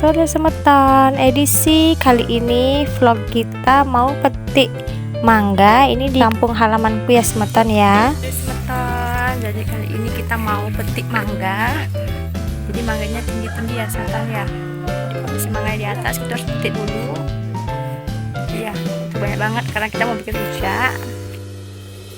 sore semeton. Edisi kali ini vlog kita mau petik mangga. Ini di kampung halamanku ya semeton ya. Semeton, jadi kali ini kita mau petik mangga. Jadi mangganya tinggi-tinggi ya semeton ya. Posisi mangga di atas kita harus petik dulu. Iya, itu banyak banget karena kita mau bikin rujak.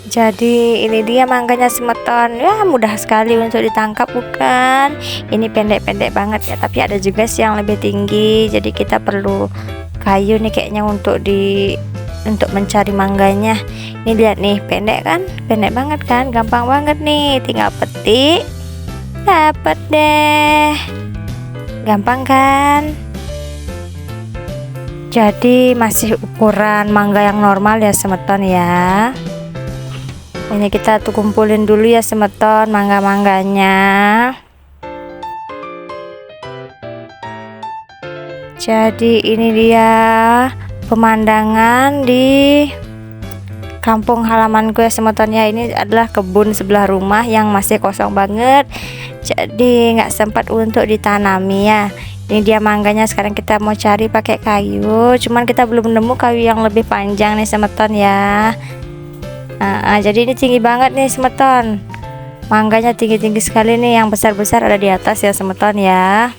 Jadi ini dia mangganya semeton. Ya mudah sekali untuk ditangkap bukan? Ini pendek-pendek banget ya, tapi ada juga sih yang lebih tinggi. Jadi kita perlu kayu nih kayaknya untuk mencari mangganya. Ini lihat nih, pendek kan? Pendek banget kan? Gampang banget nih, tinggal petik. Dapat deh. Gampang kan? Jadi masih ukuran mangga yang normal ya semeton ya. Ini kita tuh kumpulin dulu ya semeton mangga-mangganya. Jadi ini dia pemandangan di kampung halamanku ya semeton ya. Ini adalah kebun sebelah rumah yang masih kosong banget. Jadi nggak sempat untuk ditanami ya. Ini dia mangganya, sekarang kita mau cari pakai kayu. Cuman kita belum nemu kayu yang lebih panjang nih semeton ya. Jadi ini tinggi banget nih semeton. Mangganya tinggi-tinggi sekali nih, yang besar-besar ada di atas ya semeton ya.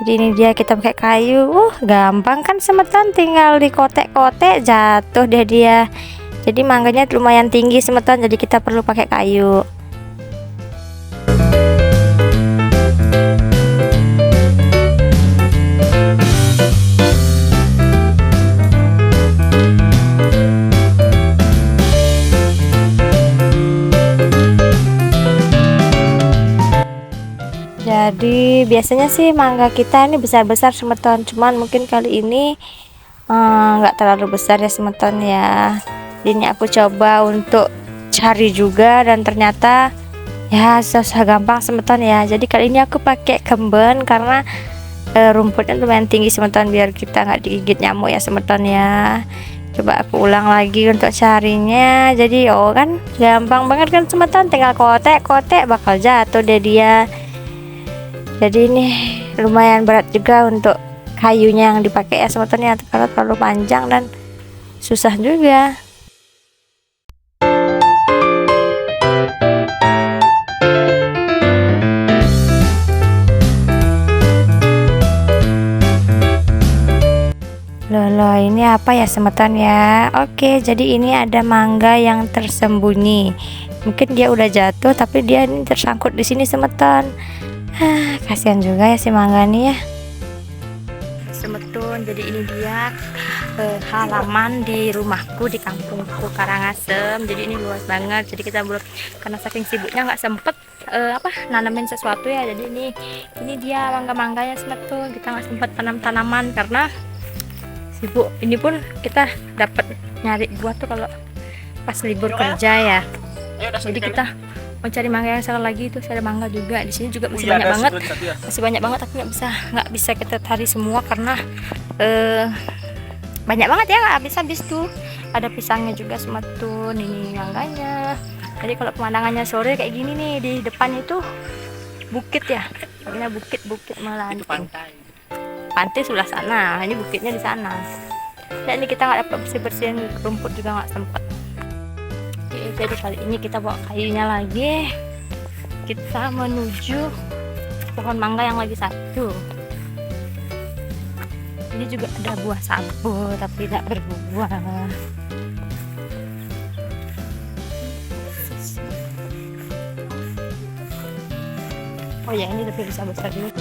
Jadi ini dia kita pakai kayu. Gampang kan semeton, tinggal dikotek-kotek jatuh deh dia. Jadi mangganya lumayan tinggi semeton, jadi kita perlu pakai kayu. Jadi biasanya sih mangga kita ini besar-besar semeton, cuman mungkin kali ini nggak terlalu besar ya semeton ya. Ini aku coba untuk cari juga dan ternyata ya susah gampang semeton ya. Jadi kali ini aku pakai kemben karena rumputnya lumayan tinggi semeton, biar kita nggak digigit nyamuk ya semeton ya. Coba aku ulang lagi untuk carinya. Jadi kan gampang banget kan semeton, tinggal kotek-kotek bakal jatuh deh dia. Jadi ini lumayan berat juga untuk kayunya yang dipakai ya semeton ya, karena terlalu panjang dan susah juga. Loh, ini apa ya semeton ya? Oke, jadi ini ada mangga yang tersembunyi. Mungkin dia udah jatuh tapi dia ini tersangkut di sini semeton. Kasihan juga ya si mangga nih ya semeton. Jadi ini dia halaman di rumahku di kampungku Karangasem. Jadi ini luas banget, jadi kita belum, karena saking sibuknya nggak sempet nanamin sesuatu ya. Jadi ini dia mangga-mangganya semeton, kita nggak sempet tanam tanaman karena sibuk. Ini pun kita dapat nyari buah tuh kalau pas libur kerja ya. Jadi kita mencari mangga yang salah lagi, itu ada mangga juga di sini juga masih banyak banget, tapi nggak bisa kita cari semua karena banyak banget ya, nggak habis tuh. Ada pisangnya juga semeton, ini mangganya. Jadi kalau pemandangannya sore kayak gini nih, di depan itu bukit ya, ini bukit Melanting, pantai sebelah sana, ini bukitnya di sana. Dan ini kita nggak dapat bersihin rumput juga, nggak sempat. Jadi kali ini kita bawa kayunya lagi, kita menuju pohon mangga yang lagi satu. Ini juga ada buah sabu tapi tidak berbuah. Oh ya, ini lebih bisa besar dulu.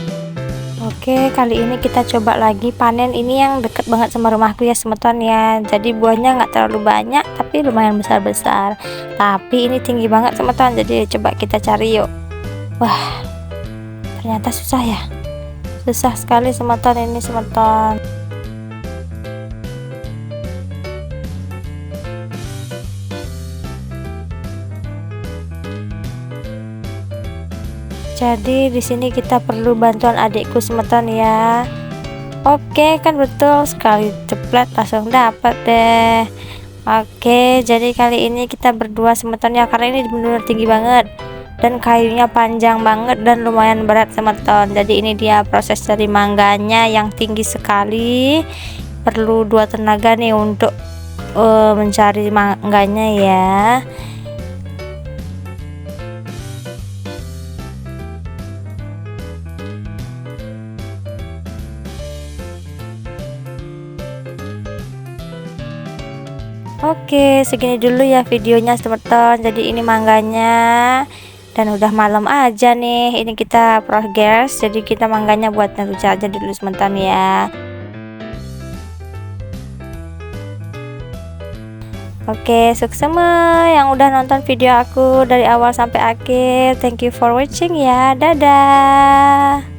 Oke, kali ini kita coba lagi panen ini yang deket banget sama rumahku ya semeton ya. Jadi buahnya nggak terlalu banyak tapi lumayan besar-besar. Tapi ini tinggi banget semeton, jadi coba kita cari yuk. Wah, ternyata susah ya. Susah sekali semeton ini semeton. Jadi di sini kita perlu bantuan adikku semeton ya. Oke, kan betul sekali, cepet langsung dapat deh. Oke, jadi kali ini kita berdua semeton ya, karena ini benar-benar tinggi banget. dan kayunya panjang banget dan lumayan berat teman-teman. Jadi ini dia proses dari mangganya yang tinggi sekali, perlu 2 tenaga nih untuk mencari mangganya ya. Oke, segini dulu ya videonya teman-teman. Jadi ini mangganya, dan udah malam aja nih. Ini kita progress, jadi kita mangganya buat nunggu aja dulu teman-teman ya. Oke, sukses semua yang udah nonton video aku dari awal sampai akhir. Thank you for watching ya. Dadah.